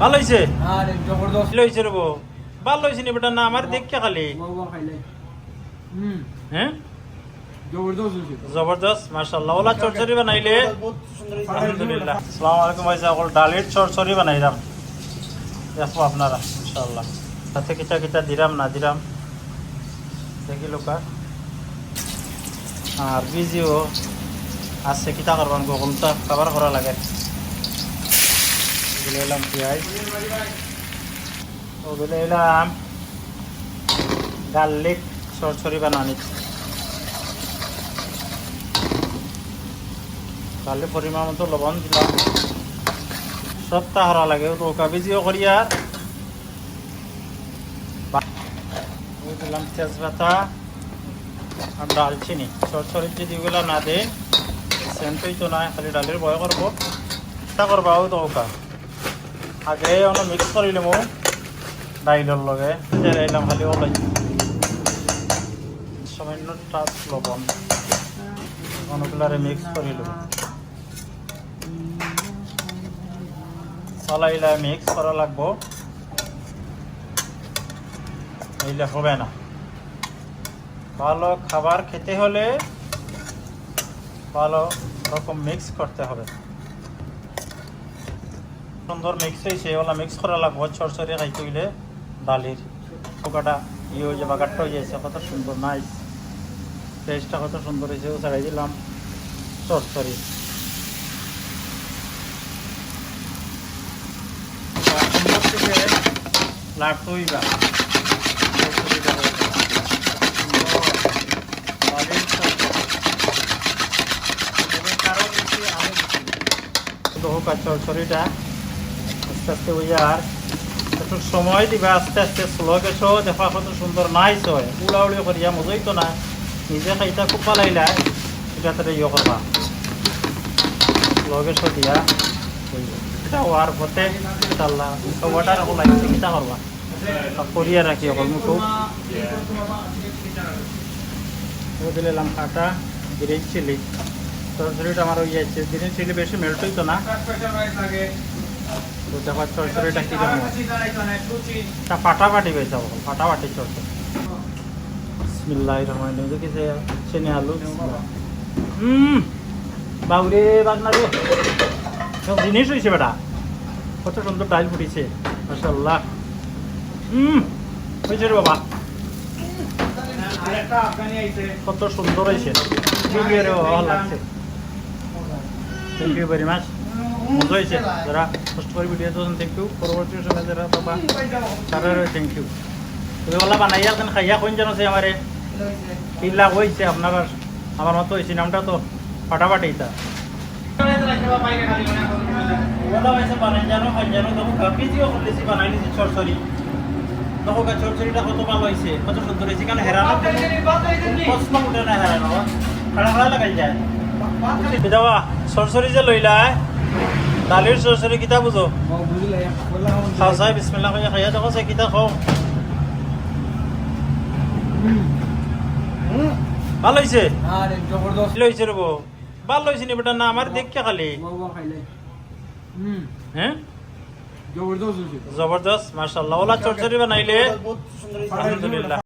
ভালো হয়েছে আরে জবরদস্ত ভালো হয়েছে রে বউ ভালো হয়েছে নি বেটা না আমার দেখকে খালি বাবা খাইলে হ্যাঁ জবরদস্ত হইছে জবরদস্ত মাশাআল্লাহ ওলা চরচরি বানাইলে আলহামদুলিল্লাহ আসসালামু আলাইকুম ভাই সকল ডালের চরচরি বানাইলাম দেখো আপনারা ইনশাআল্লাহ সাথে কিটা কিটা দিরাম না দিরাম দেখি লোকা আর বিজিও আছে কিটা করবান গোলটা খাবার করা লাগে দিলে এলাম পেঁয়াজ ও দিলে এলাম গার্লিক চরচরি বানানি তাহলে পরিমাণ মতো লবণ দিলাম সবটা হরা লাগে নৌকা বিজিও করিয়া দিলাম তেজপাতা আর ডালচিনি চরচরির যদি এগুলো না দেয় সেন্টই তো নয় খালি ডালের বয় করবো তা করবা ও নৌকা আগে অনেক মিক্স করিলাম ডাইলের লগে এলাম খালি ওলাই সামান্য টাচ লবণ অনেকগুলারে মিক্স করিল চলাইলা মিক্স করা লাগবো এইলে হবে না ভালো খাবার খেতে হলে ভালো রকম মিক্স করতে হবে সুন্দর মিক্স হয়েছে ওলা মিক্স করা লাগবো চরচরি খাইতে গেলে ডালির পোকাটা ইয়ে হয়ে যাবে গাট্টা হয়ে যাচ্ছে কত সুন্দর নাইস টেস্টটা কত সুন্দর হয়েছে ছাড়াই দিলাম চরচরি লাটইবা চরচরিটা আস্তে আস্তে হইয়া আর একটু সময় দিবা আস্তে আস্তে স্লো গেছো দেখা কত সুন্দর নাইস হয় উড়াউড়ি করিয়া মজাই তো না নিজে খাইটা খুব ভালো লাগলাই এটা তাহলে ইয়ে করবা স্লো গেছো দিয়া এটা হওয়ার পথে ইনশাল্লাহ ওয়াটার এখন লাগছে কিটা করবা করিয়া রাখি অকল মুঠো দিলাম কাটা গ্রিন চিলি চরচরিটা আমার হয়ে যাচ্ছে গ্রিন চিলি বেশি মেল্ট হইতো না তো দেখো চরচরিটা কি করবো তা ফাটাফাটি হয়েছে ফাটাফাটি চরচরি বিসমিল্লাহির রহমানির রহিম দেখেছে চেনে আলু বাউরে বাগনা রে সব জিনিস হয়েছে বেটা কত সুন্দর ডাল ফুটিছে মাশাআল্লাহ হয়েছে রে বাবা কত সুন্দর হয়েছে ভালো লাগছে থ্যাংক ইউ ভেরি মাচ মজা হয়েছে যারা কষ্ট করে ভিডিও দেখছেন থ্যাংক ইউ পরবর্তী সময় যারা বাবা তারা থ্যাংক ইউ তুমি ওলা বানাইয়া এখন খাইয়া কোন জানো আমারে কি লাভ হয়েছে আপনার আমার মতো হয়েছে নামটা তো ফাটাফাটি এটা চরচরি দেখো চরচরিটা কত ভালো হয়েছে কত সুন্দর হয়েছে কারণ হেরানো প্রশ্ন উঠে না হেরানো খাড়া খাড়া লাগাই যায় দেওয়া চরচরি যে লইলা ডালির চরচরি কিতা বুঝো খাও চাই বিসমিল্লাহ খাইয়া খাইয়া দেখো চাই কিতা খাও ভালো হয়েছে জবরদস্ত হয়েছে রে বউ ভালো হয়েছে নি বেটা না আমার দেখকে খালি বাবা খাইলে হ্যাঁ জবরদস্ত হইছে জবরদস্ত মাশাআল্লাহ ওলা চরচরি বানাইলে আলহামদুলিল্লাহ